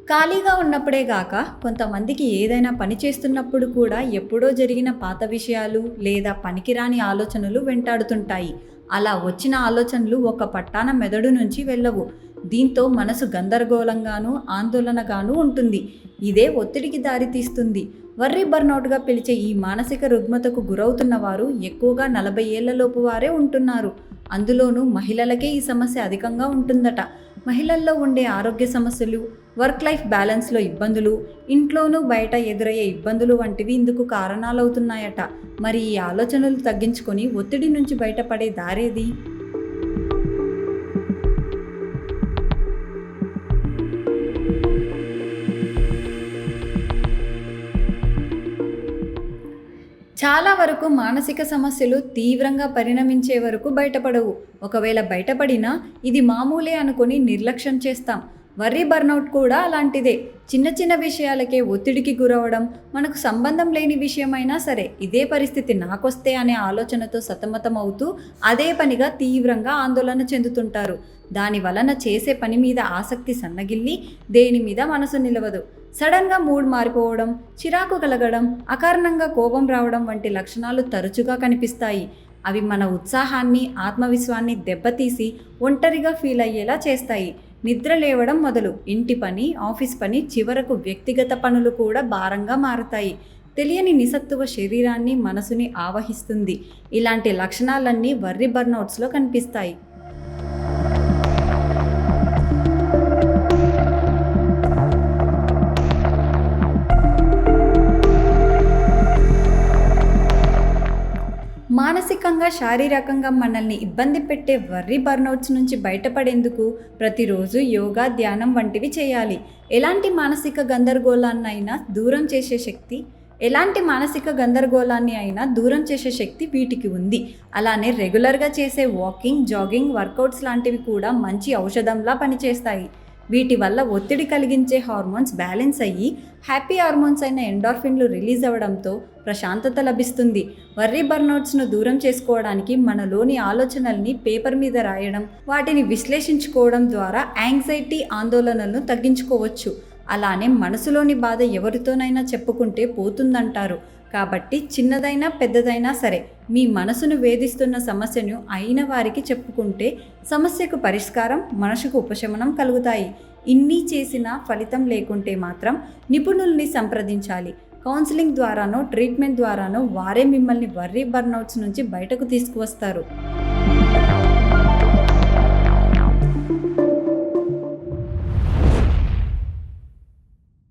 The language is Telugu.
ఖాళీగా ఉన్నప్పుడే గాక కొంతమందికి ఏదైనా పని చేస్తున్నప్పుడు కూడా ఎప్పుడో జరిగిన పాత విషయాలు లేదా పనికిరాని ఆలోచనలు వెంటాడుతుంటాయి. అలా వచ్చిన ఆలోచనలు ఒక పట్టాన మెదడు నుంచి వెళ్ళవు. దీంతో మనసు గందరగోళంగానూ ఆందోళనగానూ ఉంటుంది. ఇదే ఒత్తిడికి దారితీస్తుంది. వర్రీ బర్నౌట్గా పిలిచే ఈ మానసిక రుగ్మతకు గురవుతున్న వారు ఎక్కువగా 40 ఏళ్లలోపు వారే ఉంటున్నారు. అందులోనూ మహిళలకే ఈ సమస్య అధికంగా ఉంటుందట. మహిళల్లో ఉండే ఆరోగ్య సమస్యలు, వర్క్ లైఫ్ బ్యాలెన్స్లో ఇబ్బందులు, ఇంట్లోనూ బయట ఎదురయ్యే ఇబ్బందులు వంటివి ఇందుకు కారణాలవుతున్నాయట. మరి ఈ ఆలోచనలు తగ్గించుకొని ఒత్తిడి నుంచి బయటపడే దారేది? చాలా వరకు మానసిక సమస్యలు తీవ్రంగా పరిణమించే వరకు బయటపడవు. ఒకవేళ బయటపడినా ఇది మామూలే అనుకొని నిర్లక్ష్యం చేస్తాం. వర్రీ బర్నౌట్ కూడా అలాంటిదే. చిన్న చిన్న విషయాలకే ఒత్తిడికి గురవడం, మనకు సంబంధం లేని విషయమైనా సరే ఇదే పరిస్థితి నాకొస్తే అనే ఆలోచనతో సతమతం అవుతూ అదే పనిగా తీవ్రంగా ఆందోళన చెందుతుంటారు. దాని వలన చేసే పని మీద ఆసక్తి సన్నగిల్లి దేని మీద మనసు నిలవదు. సడన్గా మూడ్ మారిపోవడం, చిరాకు కలగడం, అకారణంగా కోపం రావడం వంటి లక్షణాలు తరచుగా కనిపిస్తాయి. అవి మన ఉత్సాహాన్ని, ఆత్మవిశ్వాసాన్ని దెబ్బతీసి ఒంటరిగా ఫీల్ అయ్యేలా చేస్తాయి. నిద్ర లేవడం మొదలు ఇంటి పని, ఆఫీస్ పని, చివరకు వ్యక్తిగత పనులు కూడా భారంగా మారతాయి. తెలియని నిస్సత్తువ శరీరాన్ని, మనసుని ఆవహిస్తుంది. ఇలాంటి లక్షణాలన్నీ వర్రీ బర్నౌట్స్లో కనిపిస్తాయి. మానసికంగా, శారీరకంగా మనల్ని ఇబ్బంది పెట్టే వర్రీ బర్నౌట్స్ నుంచి బయటపడేందుకు ప్రతిరోజు యోగా, ధ్యానం వంటివి చేయాలి. ఎలాంటి మానసిక గందరగోళాన్ని అయినా దూరం చేసే శక్తి వీటికి ఉంది. అలానే రెగ్యులర్గా చేసే వాకింగ్, జాగింగ్, వర్కౌట్స్ లాంటివి కూడా మంచి ఔషధంలా పనిచేస్తాయి. వీటి వల్ల ఒత్తిడి కలిగించే హార్మోన్స్ బ్యాలెన్స్ అయ్యి హ్యాపీ హార్మోన్స్ అయిన ఎండార్ఫిన్లు రిలీజ్ అవ్వడంతో ప్రశాంతత లభిస్తుంది. వర్రీ బర్నౌట్స్ను దూరం చేసుకోవడానికి మనలోని ఆలోచనల్ని పేపర్ మీద రాయడం, వాటిని విశ్లేషించుకోవడం ద్వారా యాంగ్జైటీ, ఆందోళనలను తగ్గించుకోవచ్చు. అలానే మనసులోని బాధ ఎవరితోనైనా చెప్పుకుంటే పోతుందంటారు. కాబట్టి చిన్నదైనా పెద్దదైనా సరే మీ మనసును వేధిస్తున్న సమస్యను అయిన వారికి చెప్పుకుంటే సమస్యకు పరిష్కారం, మనసుకు ఉపశమనం కలుగుతాయి. ఇన్ని చేసినా ఫలితం లేకుంటే మాత్రం నిపుణుల్ని సంప్రదించాలి. కౌన్సిలింగ్ ద్వారానో, ట్రీట్మెంట్ ద్వారానో వారే మిమ్మల్ని వర్రీ బర్నౌట్స్ నుంచి బయటకు తీసుకువస్తారు.